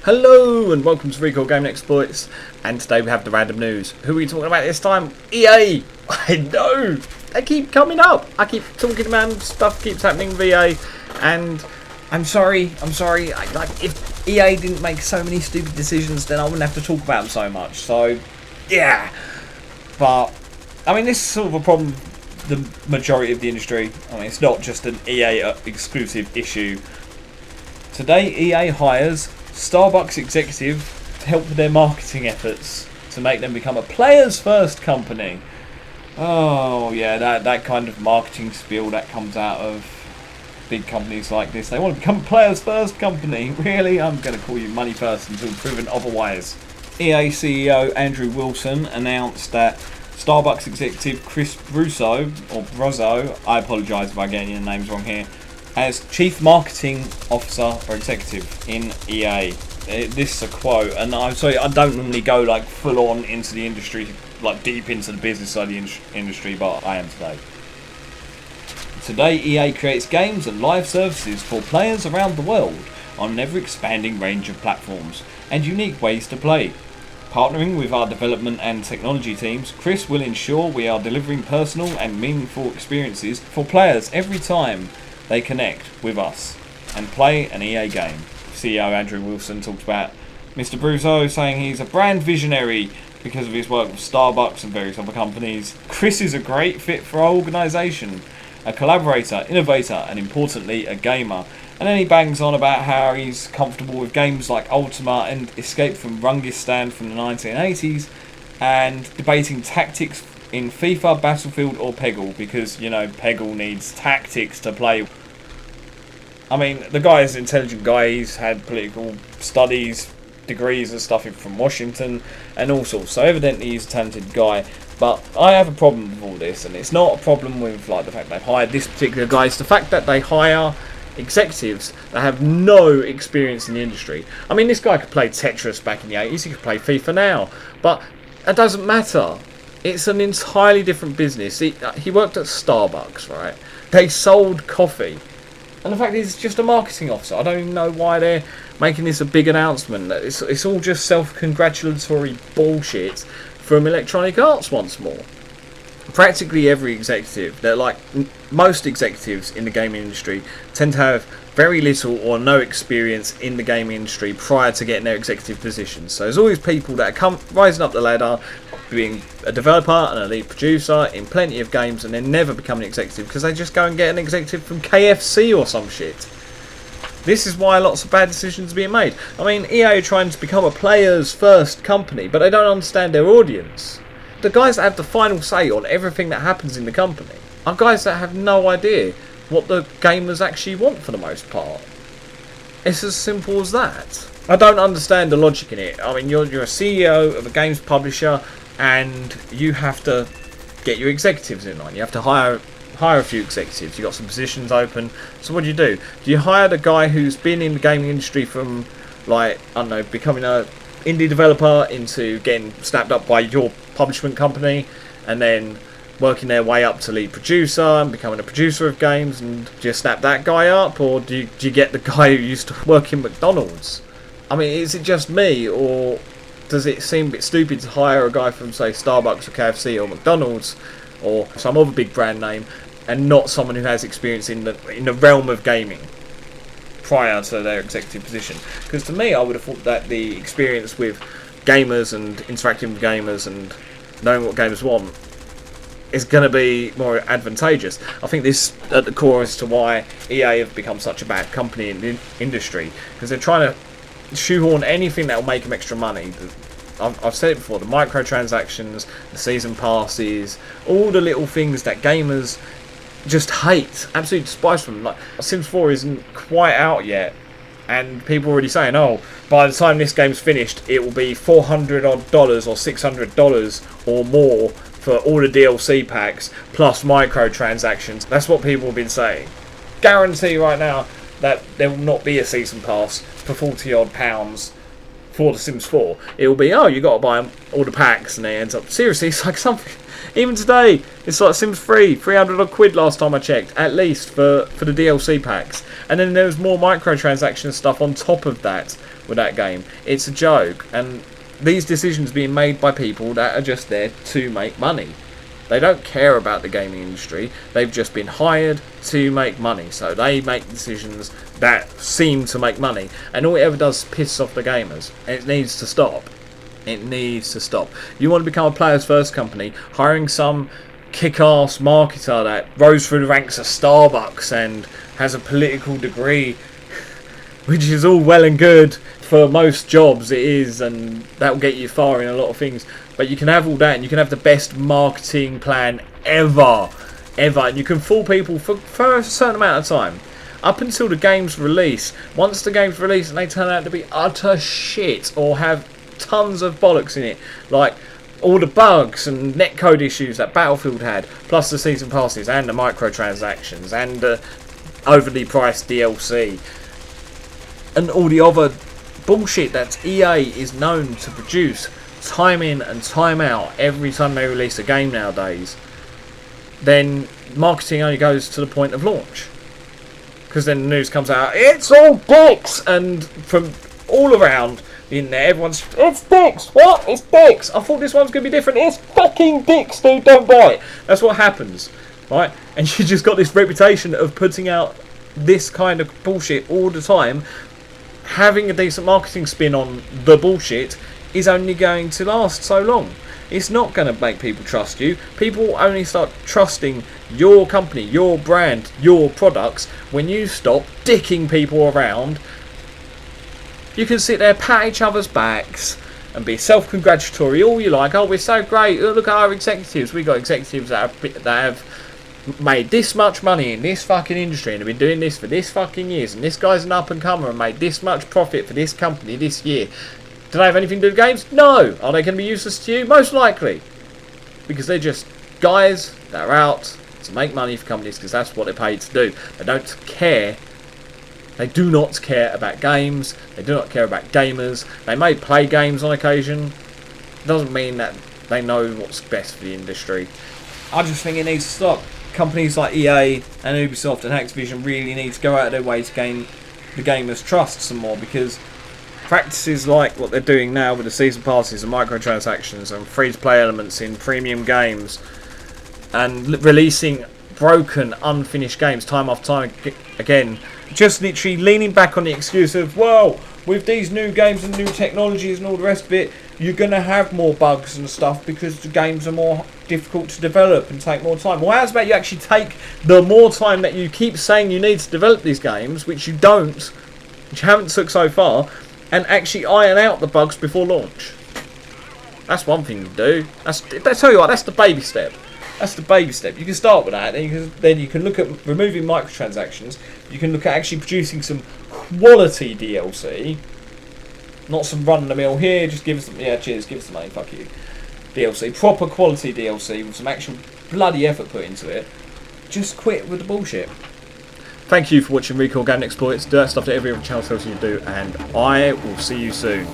Hello and welcome to Recall Gaming Exploits, and today we have the random news. Who are we talking about this time? EA! I know! They keep coming up! I keep talking about stuff keeps happening with EA, and I'm sorry, if EA didn't make so many stupid decisions, then I wouldn't have to talk about them so much, so yeah. But, I mean, this is sort of a problem the majority of the industry. I mean, it's not just an EA exclusive issue. Today EA hires Starbucks executive to help with their marketing efforts to make them become a players first company. Oh yeah, that kind of marketing spiel that comes out of big companies like this. They want to become a players first company. Really? I'm going to call you money first until proven otherwise. EA CEO Andrew Wilson announced that Starbucks executive Chris Bruzzo, I apologise if I'm getting your names wrong here, as Chief Marketing Officer or Executive in EA. This is a quote, and I'm sorry, I don't normally go like full on into the industry, like deep into the business side of the industry, but I am today. Today, EA creates games and live services for players around the world on an ever-expanding range of platforms and unique ways to play. Partnering with our development and technology teams, Chris will ensure we are delivering personal and meaningful experiences for players every time they connect with us and play an EA game. CEO Andrew Wilson talked about Mr. Bruzzo saying he's a brand visionary because of his work with Starbucks and various other companies. Chris is a great fit for our organisation, a collaborator, innovator, and importantly a gamer. And then he bangs on about how he's comfortable with games like Ultima and Escape from Rungistan from the 1980s and debating tactics in FIFA, Battlefield or Peggle because, you know, Peggle needs tactics to play. I mean, the guy is an intelligent guy. He's had political studies, degrees and stuff from Washington and all sorts. So evidently he's a talented guy. But I have a problem with all this, and it's not a problem with like the fact they've hired this particular guy. It's the fact that they hire executives that have no experience in the industry. I mean, this guy could play Tetris back in the 80s. He could play FIFA now. But it doesn't matter. It's an entirely different business. He worked at Starbucks, right? They sold coffee. And the fact is, he's just a marketing officer. I don't even know why they're making this a big announcement. It's all just self-congratulatory bullshit from Electronic Arts once more. Practically every executive, they're like most executives in the gaming industry, tend to have very little or no experience in the gaming industry prior to getting their executive positions. So there's always people that come rising up the ladder, being a developer and a lead producer in plenty of games, and then never become an executive because they just go and get an executive from KFC or some shit. This is why lots of bad decisions are being made. I mean, EA are trying to become a players first company, but they don't understand their audience. The guys that have the final say on everything that happens in the company are guys that have no idea what the gamers actually want for the most part. It's as simple as that. I don't understand the logic in it. I mean, you're a CEO of a games publisher, and you have to get your executives in line. You have to hire a few executives. You've got some positions open. So what do? Do you hire the guy who's been in the gaming industry from, like, I don't know, becoming a indie developer into getting snapped up by your publishment company and then working their way up to lead producer and becoming a producer of games, and do you snap that guy up, or do you get the guy who used to work in McDonald's? I mean, is it just me, or does it seem a bit stupid to hire a guy from, say, Starbucks or KFC or McDonald's or some other big brand name and not someone who has experience in the realm of gaming prior to their executive position? Because to me, I would have thought that the experience with gamers and interacting with gamers and knowing what gamers want is going to be more advantageous. I think this at the core as to why EA have become such a bad company in the industry, because they're trying to shoehorn anything that will make them extra money. I've said it before, the microtransactions, the season passes, all the little things that gamers just hate, absolutely despise them. Like, Sims 4 isn't quite out yet, and people are already saying, oh, by the time this game's finished, it will be $400 odd or $600 or more for all the DLC packs plus microtransactions. That's what people have been saying. Guarantee right now that there will not be a season pass for £40 odd for The Sims 4, it will be, oh, you got to buy all the packs, and it ends up, seriously, it's like something, even today, it's like Sims 3, 300 odd quid last time I checked, at least, for the DLC packs. And then there's more microtransaction stuff on top of that with that game. It's a joke, and these decisions being made by people that are just there to make money. They don't care about the gaming industry. They've just been hired to make money. So they make decisions that seem to make money. And all it ever does is piss off the gamers. And it needs to stop. It needs to stop. You want to become a players first company, hiring some kick-ass marketer that rose through the ranks of Starbucks and has a political degree, which is all well and good for most jobs, it is, and that will get you far in a lot of things. But you can have all that, and you can have the best marketing plan ever, and you can fool people for a certain amount of time, up until the game's release. Once the game's released and they turn out to be utter shit or have tons of bollocks in it, like all the bugs and netcode issues that Battlefield had, plus the season passes and the microtransactions and the overly priced DLC and all the other bullshit that EA is known to produce time in and time out every time they release a game nowadays, then marketing only goes to the point of launch. Because then the news comes out, it's all dicks, and from all around in there, everyone's, it's dicks, what? It's dicks, I thought this one's going to be different, it's fucking dicks, dude, don't buy it. That's what happens, right? And you just got this reputation of putting out this kind of bullshit all the time. Having a decent marketing spin on the bullshit is only going to last so long. It's not going to make people trust you. People only start trusting your company, your brand, your products when you stop dicking people around. You can sit there, pat each other's backs and be self-congratulatory all you like. Oh, we're so great. Oh, look at our executives. We've got executives that have made this much money in this fucking industry and have been doing this for this fucking years, and this guy's an up-and-comer and made this much profit for this company this year. Do they have anything to do with games? No. Are they going to be useless to you? Most likely. Because they're just guys that are out to make money for companies because that's what they're paid to do. They don't care. They do not care about games. They do not care about gamers. They may play games on occasion. Doesn't mean that they know what's best for the industry. I just think it needs to stop. Companies like EA and Ubisoft and Activision really need to go out of their way to gain the gamers' trust some more, because practices like what they're doing now with the season passes and microtransactions and free-to-play elements in premium games and releasing broken, unfinished games time after time again, just literally leaning back on the excuse of, well, with these new games and new technologies and all the rest of it, you're going to have more bugs and stuff because the games are more difficult to develop and take more time. Well, how's about you actually take the more time that you keep saying you need to develop these games, which you don't, which you haven't took so far, and actually iron out the bugs before launch? That's one thing to do. I tell you what, that's the baby step. That's the baby step. You can start with that, then you can look at removing microtransactions. You can look at actually producing some quality DLC, not some run-of-the-mill here. Just give us some, yeah, cheers, give us some money, fuck you. DLC, proper quality DLC with some actual bloody effort put into it. Just quit with the bullshit. Thank you for watching Recall Gaming Exploits. Do that stuff that every other channel tells you to do, and I will see you soon.